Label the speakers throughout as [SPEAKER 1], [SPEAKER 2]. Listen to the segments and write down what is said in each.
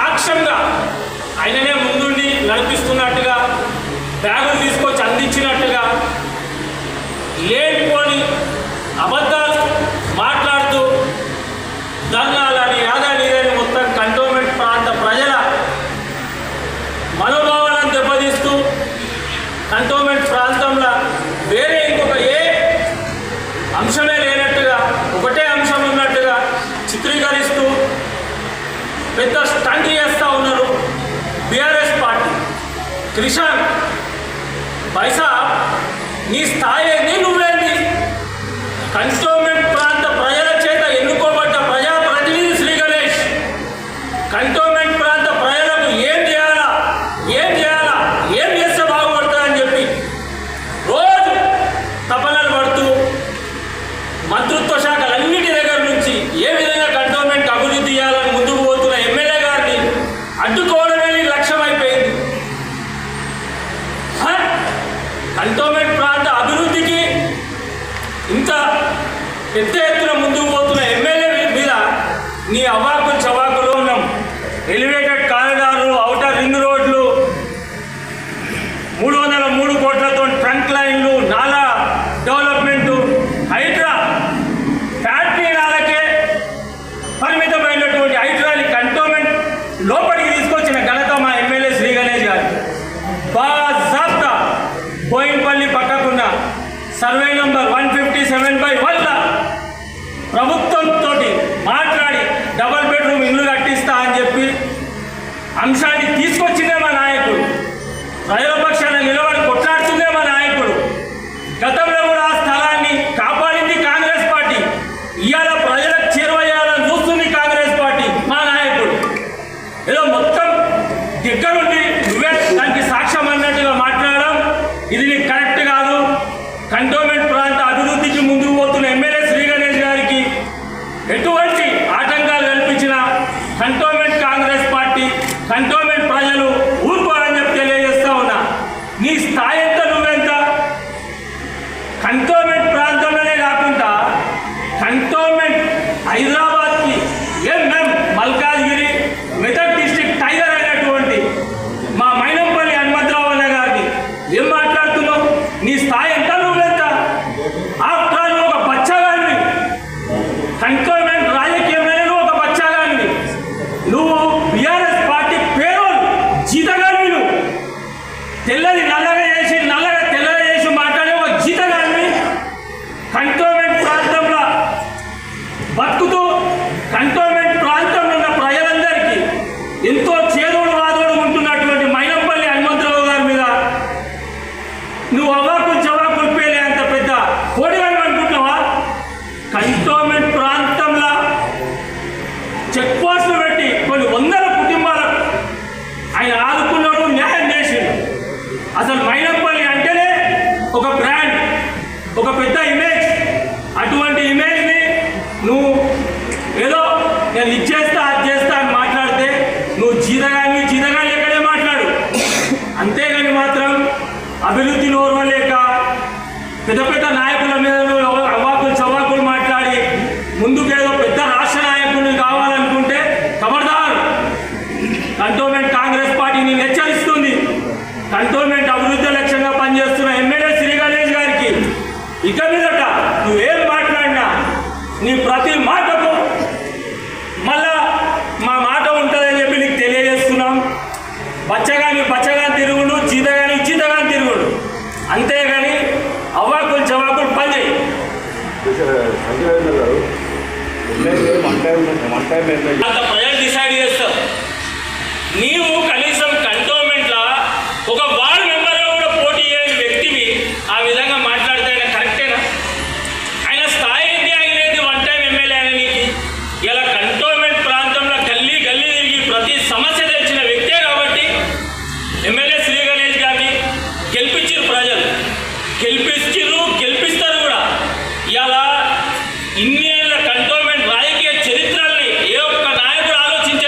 [SPEAKER 1] సాక్ష్యంగా ఆయననే ముందుండి నడిపిస్తున్నట్టుగా బ్యాగులు తీసుకొచ్చి అందించినట్టుగా లేనిపోని అబద్ధాలు మాట్లాడుతూ ధర్నాలని యాదాలీలని మొత్తం కంటోన్మెంట్ ప్రాంత ప్రజల మనోభావాలను దెబ్బతీస్తూ కంటోన్మెంట్ ప్రాంతంలో వేరే ఇంకొక ఏ అంశమే లేనట్టుగా ఒకటే అంశం ఉన్నట్టుగా చిత్రీకరిస్తూ పెద్ద స్టంట్ చేస్తూ ఉన్నారు బీఆర్ఎస్ పార్టీ. కిషన్ పైసా నీ స్థాయి ఏంది, నువ్వేంది? కంటోన్మెంట్ ప్రాంత ప్రజల చేత ఎన్నుకోబడ్డ ప్రజాప్రతినిధి శ్రీ గణేష్ కంటోన్మెంట్ ప్రాంత ప్రజలకు ఏం చేయాలా ఏం చేస్తే బాగుపడతారని చెప్పి రోజు తపనలు పడుతూ మంత్రిత్వ శాఖలన్నిటి దగ్గర నుంచి ఏ విధంగా కంటోన్మెంట్ అభివృద్ధి చేయాలని ముందుకు పోతున్న ఎమ్మెల్యే గారిని అడ్డుకోవడమే లక్ష్యమైపోయింది. కంటోన్మెంట్ ప్రాంత అభివృద్ధికి ఇంత పెద్ద ఎత్తున ముందుకు పోతున్న ఎమ్మెల్యే మీద నీ అవాకులు చవాకులు ఉన్నాం. ఎలివేటెడ్ కారిడార్లు, ఔటర్ రింగ్ రోడ్లు, 303 కోట్లతో ట్రంక్ లైన్లు, నాలా డెవలప్మెంటు, హైడ్రా ఫ్యాక్టరీ నాలకే పరిమితమైనటువంటి హైడ్రాని కంటోన్మెంట్ లోపలికి తీసుకొచ్చిన ఘనత మా ఎమ్మెల్యే శ్రీ గణేష్ గారు. బాజాబ్తా బోయిన్పల్లి పక్కకున్న సర్వే నంబర్ 157/1 ప్రభుత్వంతో మాట్లాడి డబల్ బెడ్రూమ్ ఇల్లు కట్టిస్తా అని చెప్పి అంశాన్ని తీసుకొచ్చిందే మా నాయకుడు. ప్రజల పక్షాన నిలబడి కొట్లాడుతుందే మా నాయకుడు. గతంలో కూడా ఆ స్థలాన్ని కాపాడింది కాంగ్రెస్ పార్టీ. ఇవాళ ప్రజలకు చేరువయ్యాలని చూస్తుంది కాంగ్రెస్ పార్టీ. మా నాయకుడు ఏదో మొత్తం దగ్గరుండి నువ్వే దానికి సాక్ష్యం అన్నట్టుగా మాట్లాడడం ఇది నీకు కరెక్ట్ కాదు. కంటోన్మెంట్ ప్రాంత అభివృద్ధికి ముందుకు పోతున్న ఎమ్మెల్యే శ్రీ గణేష్ గారికి ఎటువంటి ఆటంకాలు కల్పించిన కంటోన్మెంట్ కాంగ్రెస్ పార్టీ, కంటోన్మెంట్ ప్రజలు ఊరుకోవాలని చెప్పి తెలియజేస్తా ఉన్నా. నీ స్థాయి ఎంత, నువ్వెంత? కంటోన్మెంట్ ప్రాంతంలోనే కాకుండా కంటోన్మెంట్ హైదరాబాద్కి MM Malkajgiri Medak district tiger అయినటువంటి మా మైనంపల్లి హనుమంతరావు అన్న గారిని ఏం మాట్లాడుతున్నావు? నీ స్థాయి ఎంత, నువ్వెంత? ఆఫ్టర్ నువ్వు ఒక బచ్చగానివి. కంటోన్మెంట్ రాజకీయంలోనే నువ్వు ఒక బచ్చగానివి. నువ్వు బీఆర్ఎస్ పార్టీ పేరోల్ జీతగానివి. నువ్వు తెల్లది నల్లగా చేసి నల్లగా తెల్లగా చేసి మాట్లాడే ఒక జీతగానివి. కంటోన్మెంట్ ప్రాంతంలో బతుకుతూ కంటోన్మెంట్ ప్రాంతంలో ఉన్న ప్రజలందరికీ ఎంతో చేదోడు వాదోడు ఉంటున్నటువంటి మైనంపల్లి హనుమంతరావు గారి మీద నువ్వు అవాకులు చవాకులు పేలే అంత పెద్ద కోడిగాని అనుకుంటున్నావా? కంటోన్మెంట్ ప్రాంతంలో చెక్ పోస్టులు పెట్టి కొన్ని వందల కుటుంబాలకు ఆయన ఆదుకున్నాడు, న్యాయం చేసిండు. అసలు మైనంపల్లి అంటేనే ఒక బ్రాండ్, ఒక పెద్ద ఇమేజ్. అటువంటి ఇమేజ్ని నువ్వు ఏదో నేను ఇచ్చేస్తా అది చేస్తా అని మాట్లాడితే నువ్వు జీతగాని ఎక్కడే మాట్లాడు. అంతేగాని మాత్రం అభివృద్ధి ఓర్వలేక పెద్ద పెద్ద నాయకుల మీద అవాకులు చవాకులు మాట్లాడి ముందుకేదో పెద్ద రాష్ట్ర నాయకుడిని కావాలనుకుంటే ఖబర్దార్. కంటోన్మెంట్ కాంగ్రెస్ పార్టీని హెచ్చరిస్తుంది. కంటోన్మెంట్ అభివృద్ధి లక్ష్యంగా పనిచేస్తున్న ఎమ్మెల్యే శ్రీ గణేష్ గారికి ఇక మీదట నువ్వేం మాట్లాడినా నీ ప్రతి మాటకు మళ్ళా మా మాట ఉంటుందని చెప్పి నీకు తెలియజేస్తున్నాం. బచ్చగాని తిరుగుడు, జీతగాని తిరుగుడు. అంతేగాని అవ్వాకులు చవాకులు పని చేయి. అంత ప్రజలు డిసైడ్ చేస్తారు. నీవు కనీసం కంటోన్మెంట్లో ఒక వార్డు మెంబర్గా కూడా పోటీ చేయని వ్యక్తివి ఆ విధంగా మాట్లాడితే ఆయన కరెక్టేనా? ఆయన స్థాయి ఏంటి, ఆయన ఏంటి? 1 టైం ఎమ్మెల్యే అయిన నీకు ఇలా కంటోన్మెంట్ ప్రాంతంలో గల్లీ తిరిగి ప్రతి సమస్య తెచ్చిన వ్యక్తే కాబట్టి ఎమ్మెల్యే శ్రీ గణేష్ గారిని గెలిపించారు ప్రజలు. గెలిపిస్తారు కూడా. ఇలా ఇన్ని ఏళ్ళ కంటోన్మెంట్ రాజకీయ చరిత్రల్ని ఏ ఒక్క నాయకుడు ఆలోచించే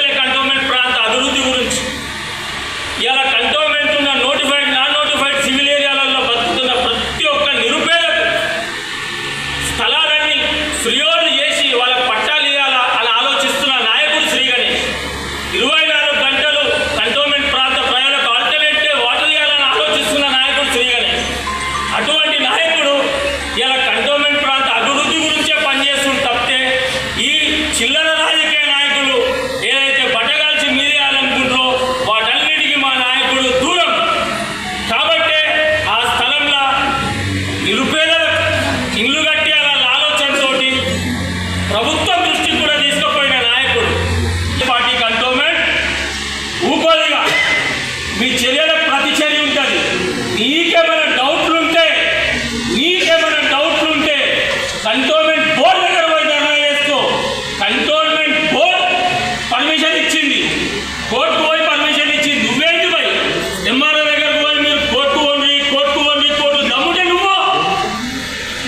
[SPEAKER 1] మీ చర్యలకు ప్రతిచర్య ఉంటుంది. నీకేమైనా డౌట్లు ఉంటే కంటోన్మెంట్ బోర్డు దగ్గర పోయి ధర్నా చేసుకో. కంటోన్మెంట్ బోర్డు పర్మిషన్ ఇచ్చింది, కోర్టుకు పోయి పర్మిషన్ ఇచ్చింది. నువ్వేంటి పోయి ఎంఆర్ఓ దగ్గరకు పోయి మీరు కోర్టు దమ్ముంటే నువ్వు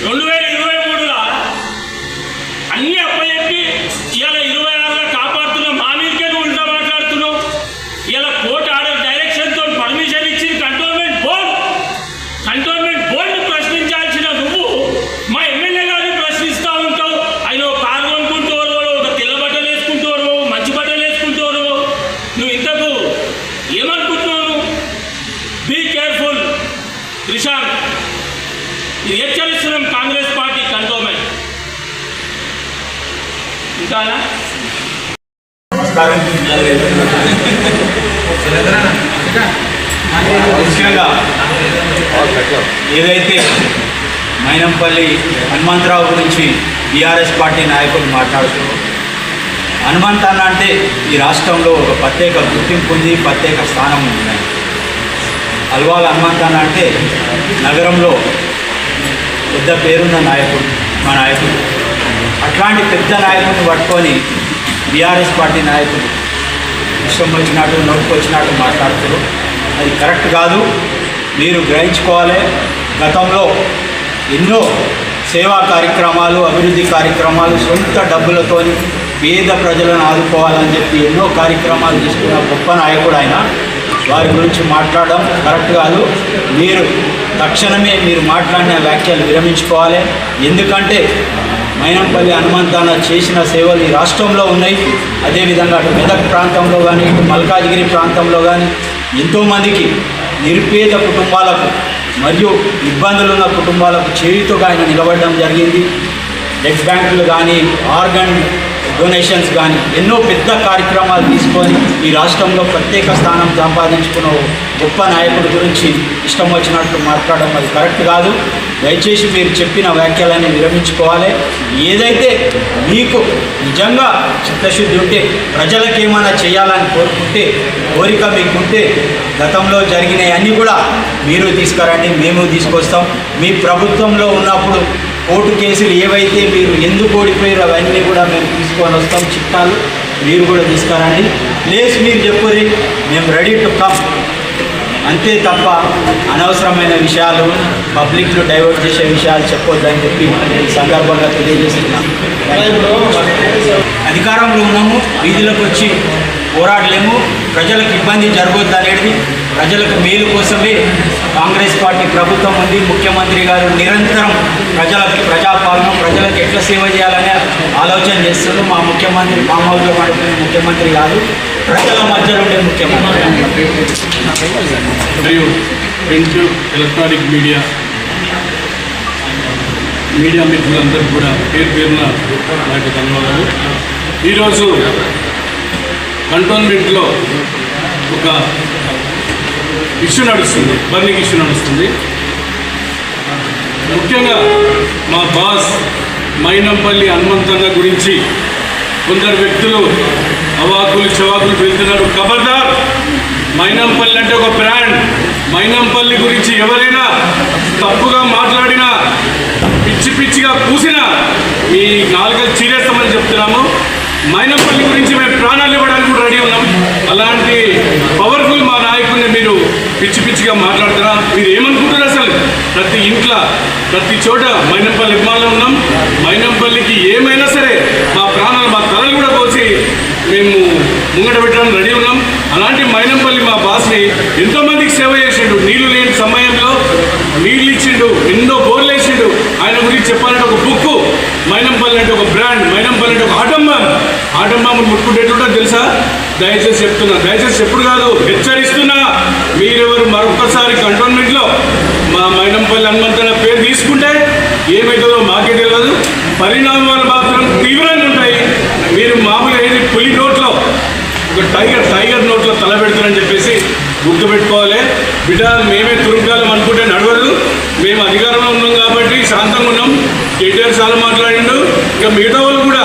[SPEAKER 1] 2023లో అన్ని అప్పచెప్పి ఇవాళ 26లో కాపాడుతున్నావు. మా మీదకే నువ్వు ఉల్టా మాట్లాడుతున్నావు. ఇలా కోర్టు ఆర్డర్ డైరెక్షన్తో పర్మిషన్ ఇచ్చింది కంటోన్మెంట్ బోర్డుని ప్రశ్నించాల్సిన నువ్వు మా ఎమ్మెల్యే గారిని ప్రశ్నిస్తూ ఉంటావు. ఆయన ఒక కారు కొనుక్కుంటూ ఒక తెల్ల బట్టలు వేసుకుంటూ మంచి బట్టలు వేసుకుంటూ నువ్వు ఇంతకు ఏమనుకుంటున్నావు? Be careful Trishant. ఇది హెచ్చరిస్తున్నాం కాంగ్రెస్ పార్టీ కంటోన్మెంట్. ఇంకానా
[SPEAKER 2] ముఖ్యంగా ఏదైతే మైనంపల్లి హనుమంతరావు గురించి బీఆర్ఎస్ పార్టీ నాయకులు మాట్లాడుతున్నారు, హనుమంత్ అన్న అంటే ఈ రాష్ట్రంలో ఒక ప్రత్యేక గుర్తింపు ఉంది, ప్రత్యేక స్థానం ఉంది. అల్వాల్ హనుమంత్ అన్న అంటే నగరంలో పెద్ద పేరున్న నాయకుడు, మా నాయకుడు. అట్లాంటి పెద్ద నాయకుడిని పట్టుకొని బీఆర్ఎస్ పార్టీ నాయకులు ఇష్టం వచ్చినట్టు నోటుకు వచ్చినట్టు మాట్లాడుతారు. అది కరెక్ట్ కాదు. మీరు గ్రహించుకోవాలి, గతంలో ఎన్నో సేవా కార్యక్రమాలు, అభివృద్ధి కార్యక్రమాలు, సొంత డబ్బులతోని పేద ప్రజలను ఆదుకోవాలని చెప్పి ఎన్నో కార్యక్రమాలు తీసుకున్న గొప్ప నాయకుడు ఆయన. వారి గురించి మాట్లాడడం కరెక్ట్ కాదు. మీరు తక్షణమే మీరు మాట్లాడిన వ్యాఖ్యలు విరమించుకోవాలి. ఎందుకంటే మైనంపల్లి హనుమంతన్న చేసిన సేవలు ఈ రాష్ట్రంలో ఉన్నాయి. అదేవిధంగా అటు మెదక్ ప్రాంతంలో కానీ, ఇటు మల్కాజ్గిరి ప్రాంతంలో కానీ ఎంతోమందికి నిరుపేద కుటుంబాలకు మరియు ఇబ్బందులున్న కుటుంబాలకు చేయుతగా ఆయన నిలబడడం జరిగింది. బ్లడ్ బ్యాంకులు కానీ, ఆర్గన్ డొనేషన్స్ కానీ ఎన్నో పెద్ద కార్యక్రమాలు తీసుకొని ఈ రాష్ట్రంలో ప్రత్యేక స్థానం సంపాదించుకున్న గొప్ప నాయకుడి గురించి ఇష్టం వచ్చినట్టు మాట్లాడడం అది కరెక్ట్ కాదు. దయచేసి మీరు చెప్పిన వ్యాఖ్యలన్నీ విరమించుకోవాలి. ఏదైతే మీకు నిజంగా చిత్తశుద్ధి ఉంటే, ప్రజలకు ఏమైనా చేయాలని కోరిక మీకుంటే గతంలో జరిగినవన్నీ కూడా మీరు తీసుకురండి, మేము తీసుకొస్తాం. మీ ప్రభుత్వంలో ఉన్నప్పుడు కోర్టు కేసులు ఏవైతే మీరు ఎందుకు ఓడిపోయారో అవన్నీ కూడా మేము తీసుకొని వస్తాం. చిట్టాలు మీరు కూడా తీసుకురండి. ప్లేస్ మీరు చెప్పురి, మేము రెడీ టు కమ్. అంతే తప్ప అనవసరమైన విషయాలు, పబ్లిక్లో డైవర్ట్ చేసే విషయాలు చెప్పొద్దని చెప్పి సందర్భంగా తెలియజేస్తున్నాం. అధికారంలో ఉన్నాము, వీధులకు వచ్చి పోరాడలేము. ప్రజలకు ఇబ్బంది జరగొద్దు అనేది ప్రజలకు మేలు కోసమే కాంగ్రెస్ పార్టీ ప్రభుత్వం ఉంది. ముఖ్యమంత్రి గారు నిరంతరం ప్రజాపాలన, ప్రజలకు ఎట్లా సేవ చేయాలనే ఆలోచన చేస్తున్నారు. మా ముఖ్యమంత్రి ఫామ్ హౌస్లో పడుతున్న ముఖ్యమంత్రి కాదు, ప్రజల మధ్యలో ఉండే ముఖ్యమంత్రి.
[SPEAKER 3] మరియు ప్రింట్, ఎలక్ట్రానిక్ మీడియా మిత్రులందరికీ కూడా పేరున నాకు ధన్యవాదాలు. ఈరోజు కంటోన్మెంట్లో ఒక ఇష్యూ నడుస్తుంది, బర్నింగ్ ఇష్యూ నడుస్తుంది. ముఖ్యంగా మా బాస్ మైనంపల్లి హనుమంతన్న గురించి కొందరు వ్యక్తులు అవాకులు చవాకులు వెళ్తున్నారు. ఖబర్దార్, మైనంపల్లి అంటే ఒక బ్రాండ్. మైనంపల్లి గురించి ఎవరైనా తప్పుగా మాట్లాడినా, పిచ్చిగా పూసినా మీ నాలుగలు చీరేస్తామని చెప్తున్నాము. మైనంపల్లి గురించి మేము ప్రాణాలు ఇవ్వడానికి కూడా రెడీ ఉన్నాం. అలాంటి పవర్ఫుల్ మా నాయకుడిని మీరు పిచ్చిగా మాట్లాడుతున్నా. మీరు ఏమనుకుంటారు? అసలు ప్రతి ఇంట్లో, ప్రతి చోట మైనంపల్లి అభిమానులు ఉన్నాం. మైనంపల్లికి ఏమైనా సరే మా ప్రాణాలు, మా తలలు కూడా పోసి మేము ముంగట పెట్టడానికి రెడీ ఉన్నాం. అలాంటి మైనంపల్లి మా బాస్ని ఎంతోమందికి సేవ చేసిండు. నీళ్లు లేని సమయంలో నీళ్ళు ఇచ్చిండు, ఎన్నో బోర్లు వేసిండు. ఆయన గురించి చెప్పాలంటే ఒక బుక్. మైనంపల్లి అంటే ఒక బ్రాండ్, మైనంపల్లి అంటే ఒక ఆటంబాంబు ముట్టుకుంటేటుంటో తెలుసా? దయచేసి చెప్తున్నా, దయచేసి ఎప్పుడు కాదు హెచ్చరిస్తున్నా. మీరెవరు మరొకసారి కంటోన్మెంట్లో మా మైనంపల్లి హనుమంతన్న పేరు తీసుకుంటే ఏమవుతుందో మాకే తెలియదు. పరిణామాలు మాత్రం తీవ్రంగా ఉంటాయి. మీరు మామూలుగా ఏది పులి నోట్లో, ఒక టైగర్ నోట్లో తల పెడతారని చెప్పేసి గుర్తుపెట్టుకోవాలి. బిడ్డ, మేమే తురుంకాలం అనుకుంటే నడవదు. మేము అధికారంలో ఉన్నాం కాబట్టి శాంతంగా ఉన్నాం. కేటీఆర్ చాలా మాట్లాడిండు. ఇక మిగతా వాళ్ళు కూడా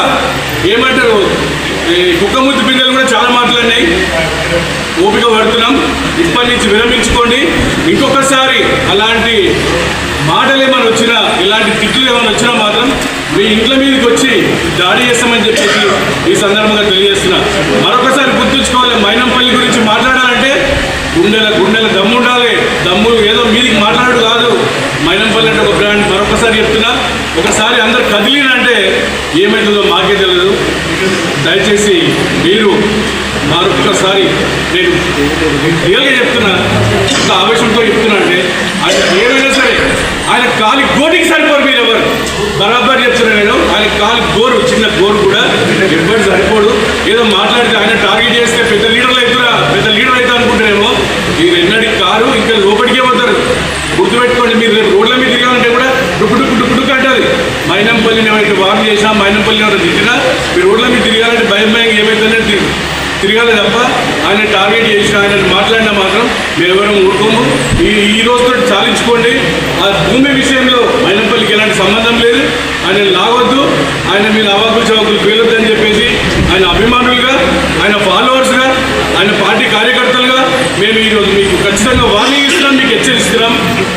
[SPEAKER 3] ఏమంటారు, కుక్కముద్దు పిల్లలు కూడా చాలా మాట్లాడినాయి. ఓపిక పడుతున్నాం. ఇప్పటి నుంచి విరమించుకోండి. ఇంకొకసారి అలాంటి మాటలు ఏమైనా వచ్చినా, ఇలాంటి తిట్లు ఏమైనా వచ్చినా మాత్రం మీ ఇంట్ల మీదకి వచ్చి దాడి చేస్తామని చెప్పేసి ఈ సందర్భంగా తెలియజేస్తున్నా. మరొకసారి గుర్తుంచుకోవాలి, మైనంపల్లి గురించి మాట్లాడాలంటే గుండెల దమ్ము ఉండాలి. దమ్ము ఏదో మీదికి మాట్లాడు కాదు. మైనంపల్లి అంటే ఒక బ్రాండ్. మరొకసారి చెప్తున్నా, ఒకసారి అందరు కదిలినంటే ఏమవుతుందో మాకే తెలియదు. దయచేసి మీరు మరొకసారి, నేను రియల్గా చెప్తున్నా, ఒక ఆవేశంతో చెప్తున్నా అంటే ఆయన ఏమైనా సరే ఆయన కాలి గోటికి సరిపోరు. మీరు ఎవరు బరాబర్ చెప్తున్నా నేను, ఆయన కాలి గోరు, చిన్న గోరు కూడా ఎవ్వరు సరిపోడు. ఏదో మాట్లాడితే ఆయన టార్గెట్ చేస్తే పెద్ద లీడర్లు అవుతున్నా, పెద్ద లీడర్ అవుతా అనుకుంటారేమో. మీరు ఎన్నడికి కారు ఇంకా లోపలికే పోతారు. గుర్తుపెట్టుకోండి, మీరు రేపు రోడ్ల మీద తిరగాలంటే కూడా డుక్కు అంటుంది. మైనంపల్లిని ఏమైతే వార్న్ చేసినా, మైనంపల్లిని ఏమైనా తిట్టినా, మీరు రోడ్ల మీద తిరగాలంటే భయం ఏమైతుందంటే తిరగాలి తప్ప ఆయన టార్గెట్ చేసిన, ఆయన మాట్లాడినా మాత్రం మేము ఎవరం ఊరుకోము. ఈ రోజుతో చాలించుకోండి. ఆ భూమి విషయంలో మైనంపల్లికి ఎలాంటి సంబంధం లేదు. ఆయన లాగొద్దు, ఆయన మీరు అవాకులు చవాకులు పేలొద్దని చెప్పేసి ఆయన అభిమానులుగా, ఆయన ఫాలోవర్స్గా, ఆయన పార్టీ కార్యకర్తలుగా మేము ఈరోజు మీకు ఖచ్చితంగా వార్నింగ్ ఇస్తున్నాం, మీకు హెచ్చరిస్తున్నాం.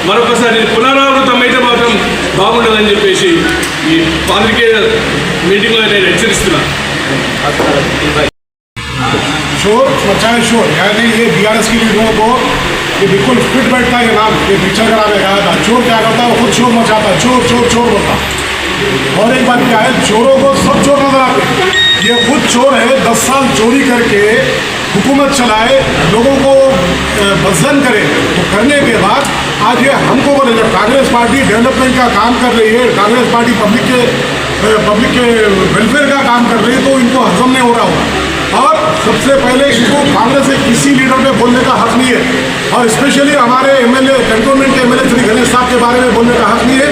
[SPEAKER 3] మరొకసారి పునరావృతం అయితే మాత్రం బాగుంటుందని చెప్పేసి ఈ పాత్రికేయ మీటింగ్లో నేను హెచ్చరిస్తున్నాను.
[SPEAKER 4] शोर मचाए शोर, यानी ये बीआरएस की लीडरों को ये बिल्कुल फिट बैठता है। ये नाम ये पिक्चर करा में गाया था। चोर क्या करता है, वो खुद शोर मचाता है, चोर चोर चोर बोलता। और एक बात क्या है, चोरों को सब चोर नजर आते हैं। ये खुद चोर है, 10 साल चोरी करके हुकूमत चलाए, लोगों को बजन करे, तो करने के बाद आज ये हमको बोले जब कांग्रेस पार्टी डेवलपमेंट का काम कर रही है, कांग्रेस पार्टी पब्लिक के वेलफेयर का काम कर रही है, तो इनको हजम नहीं हो रहा होगा। और सबसे पहले इनको कांग्रेस के किसी लीडर पे बोलने का हक नहीं है, और स्पेशली हमारे एमएलए, कैंटोनमेंट के एमएलए श्री गणेश साहब के बारे में बोलने का हक नहीं है।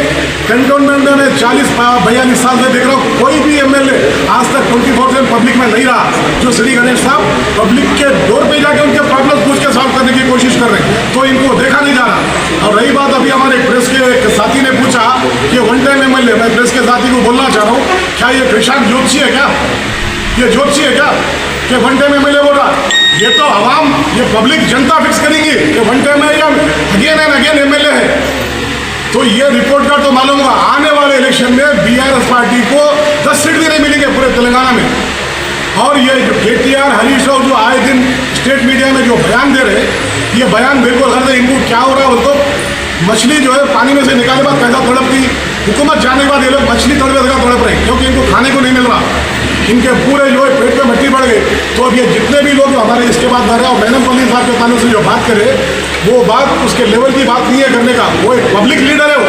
[SPEAKER 4] कैंटोनमेंट में मैं 40-42 साल से देख रहा हूँ, कोई भी एमएलए आज तक 24/7 पब्लिक में नहीं रहा। जो श्री गणेश साहब पब्लिक के डोर पे जाके उनके प्रॉब्लम पूछ के सॉल्व करने की कोशिश कर रहे हैं, तो इनको देखा नहीं जा रहा। और रही बात, अभी हमारे प्रेस के एक साथी ने पूछा कि वन टाइम एमएलए, मैं प्रेस के साथी को बोलना चाह रहा हूँ, क्या ये कृषांत ज्योतिषी है क्या? ये ज्योतिषी है क्या कि वन टाइम एमएलए बोल रहा? ये तो आवाम, ये पब्लिक जनता फिक्स करेंगी कि वन टाइम है या अगेन एंड अगेन एमएलए है। तो ये रिपोर्ट कार्ड तो मालूम होगा, आने वाले इलेक्शन में बीआरएस पार्टी को 10 सीट भी नहीं मिलेंगे पूरे तेलंगाना में। और ये जो केटीआर, हरीश राव जो आए दिन स्टेट मीडिया में जो बयान दे रहे, ये बयान बिल्कुल गलत है। इनको क्या हो रहा है, बोलते मछली जो है पानी में से निकाले बाद पैसा तड़पती, हुकूमत जाने के बाद ये लोग मछली तड़पे तड़प रहे, क्योंकि इनको खाने को नहीं मिल रहा। इनके पूरे जो है पेट पे मिट्टी बढ़ गई। तो अब ये जितने भी लोग हमारे इसके बाद बढ़ रहे, और మైనంపల్లి साहब के ताल्लुक से जो बात करे, वो बात उसके लेवल की बात नहीं है करने का। वो एक पब्लिक लीडर है। वो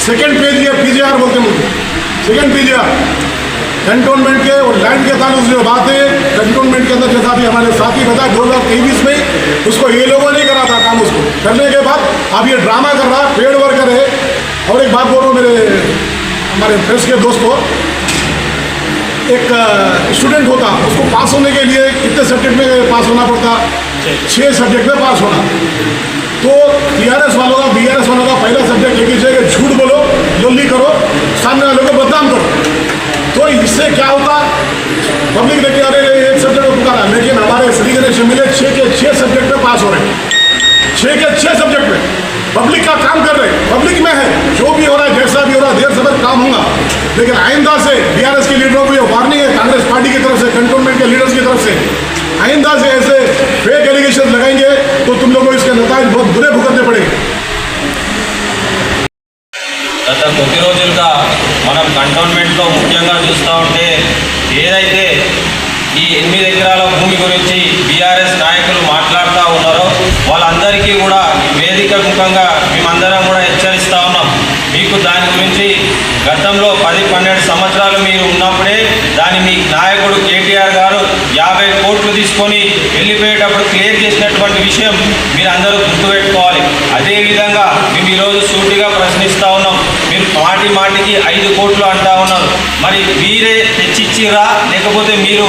[SPEAKER 4] सेकंड पेज ये पीजीआर बोलते हैं मुझे, सेकंड पीजीआर कैंटोनमेंट के और लैंड के ताल्लुक से जो बात है, कैंटोनमेंट के अंदर जैसा भी हमारे साथी बताया 2023 में उसको ये लोगों ने करा था काम, उसको करने के बाद अब ये ड्रामा कर रहा, पेड वर्कर है। और एक बात बोल रहा हूँ मेरे हमारे प्रेस के दोस्तों, एक स्टूडेंट होता, उसको पास होने के लिए कितने सब्जेक्ट में पास होना पड़ता? 6 सब्जेक्ट में पास होना। तो टीआरएस वालों का, बीआरएस वालों का पहला सब्जेक्ट लेके जाएगा, झूठ बोलो, जल्दी करो, सामने वालों को बदनाम करो। तो इससे क्या होता, पब्लिक लेके आ रहे एक सब्जेक्ट को पुकारा, लेकिन हमारे श्री गणेश मिले 6 के 6 सब्जेक्ट में पास हो रहे हैं, 6 के 6 सब्जेक्ट में पब्लिक का काम कर रहे हैं, पब्लिक में है, जो भी हो रहा है, जैसा भी हो रहा है, देर सबर काम होगा। लेकिन आइंदा से बीआरएस के लीडरों को ये वार्निंग है, कांग्रेस पार्टी की तरफ से, कैंटोनमेंट के लीडर्स की तरफ से, आइंदा से ऐसे फेक एलिगेशन लगाएंगे तो तुम लोगों को इसके नतीजे बहुत बुरे भुगतने पड़ेंगे।
[SPEAKER 5] గత కొద్ది రోజులుగా మనం కంటోన్మెంట్లో ముఖ్యంగా చూస్తూ ఉంటే ఏదైతే ఈ 8 ఎకరాల భూమి గురించి బీఆర్ఎస్ నాయకులు మాట్లాడుతూ ఉన్నారో వాళ్ళందరికీ కూడా ఈ వేదిక ముఖంగా మేమందరం కూడా హెచ్చరిస్తూ ఉన్నాం. మీకు దాని గురించి గతంలో 10-12 సంవత్సరాలు మీరు ఉన్నప్పుడే దాని మీ నాయకుడు కేటీఆర్ గారు 50 కోట్లు తీసుకొని వెళ్ళిపోయేటప్పుడు క్లియర్ చేసినటువంటి విషయం మీరు అందరూ గుర్తుపెట్టుకోవాలి. అదేవిధంగా మేము ఈరోజు సూటిగా ప్రశ్నిస్తూ ఉన్నాం, మీరు మాటికి 5 కోట్లు అంటూ ఉన్నారు. మరి మీరే తెచ్చిచ్చిరా, లేకపోతే మీరు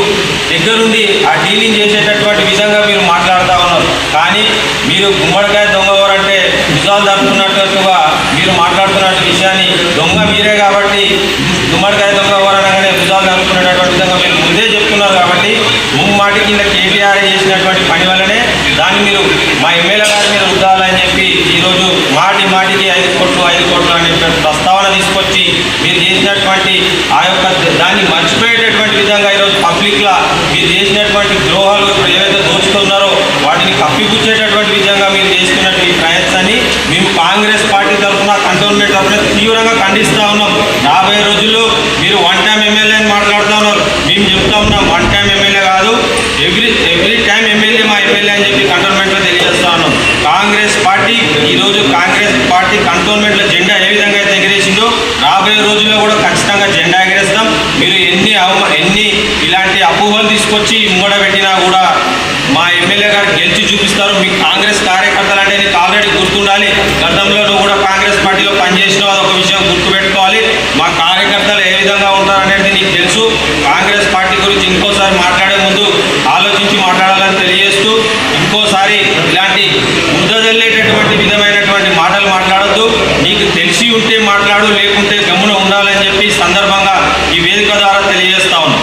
[SPEAKER 5] దగ్గరుండి ఆ డీలింగ్ చేసేటటువంటి విధంగా మీరు మాట్లాడుతూ ఉన్నారు. కానీ మీరు గుమ్మడికాయ దొంగవరంటే నిజాలు జరుపుతున్నట్టుగా మీరు మాట్లాడుతున్నట్టు విషయాన్ని, దొంగ మీరే కాబట్టి గుమ్మడికాయ దొంగవరనగానే నిజాలు జరుపుకునేటటువంటి విధంగా మీరు ముందే చెప్తున్నారు. కాబట్టి ముమ్మాటి కింద కేటీఆర్ చేసినటువంటి పని వల్లనే మా ఎమ్మెల్యే గారి మీద రుద్దాలని చెప్పి ఈరోజు మాటికి 5 కోట్లు అనే ప్రస్తావన తీసుకొచ్చి మీరు చేసినటువంటి ఆ యొక్క దాన్ని మర్చిపోయేటటువంటి విధంగా ఈరోజు పబ్లిక్లో మీరు చేసినటువంటి ద్రోహాలు ఇప్పుడు ఏవైతే దోచుతున్నారో వాటిని కప్పిపుచ్చేటటువంటి విధంగా మీరు చేస్తున్నటువంటి ప్రయత్నాన్ని మేము కాంగ్రెస్ పార్టీ తరఫున కంటోన్మెంట్ తరఫున తీవ్రంగా ఖండిస్తూ ఉన్నాం. రాబోయే రోజుల్లో మీరు 1 టైం ఎమ్మెల్యే అని మాట్లాడుతూ ఉన్నారు. మేము చెప్తా ఉన్నాం 1 టైం ఎమ్మెల్యే కాదు, ఎవ్రీ టైం ఎమ్మెల్యే మా ఎమ్మెల్యే అని చెప్పి కంటోన్మెంట్లో తెలియజేస్తా ఉన్నాం. కాంగ్రెస్ పార్టీ ఈరోజు కంటోన్మెంట్లో జెండా ఏ విధంగా అయితే ఎగిరేసిందో రాబోయే రోజుల్లో కూడా ఖచ్చితంగా జెండా ఎగిరేస్తాం. మీరు ఎన్ని ఇలాంటి అపోహలు తీసుకొచ్చి పెట్టినా కూడా మా ఎమ్మెల్యే గారు గెలిచి చూపిస్తారు. మీకు కాంగ్రెస్ కార్యకర్తలు అంటే నీకు ఆల్రెడీ గుర్తుండాలి. గతంలో నువ్వు కూడా కాంగ్రెస్ పార్టీలో పనిచేసినావు, అదొక విషయం గుర్తుపెట్టుకోవాలి. మా కార్యకర్తలు ఏ విధంగా ఉంటారు అనేది నీకు తెలుసు. కాంగ్రెస్ పార్టీ గురించి ఇంకోసారి మాట్లాడే ముందు ఆలోచించి మాట్లాడాలని తెలియజేస్తూ, ఇంకోసారి ఇలాంటి ముద్దజల్లేటటువంటి విధమైనటువంటి మాటలు మాట్లాడొద్దు. నీకు తెలిసి ఉంటే మాట్లాడు, లేకుంటే గమ్మున ఉండాలని చెప్పి సందర్భంగా ఈ వేదిక ద్వారా తెలియజేస్తా ఉన్నాం.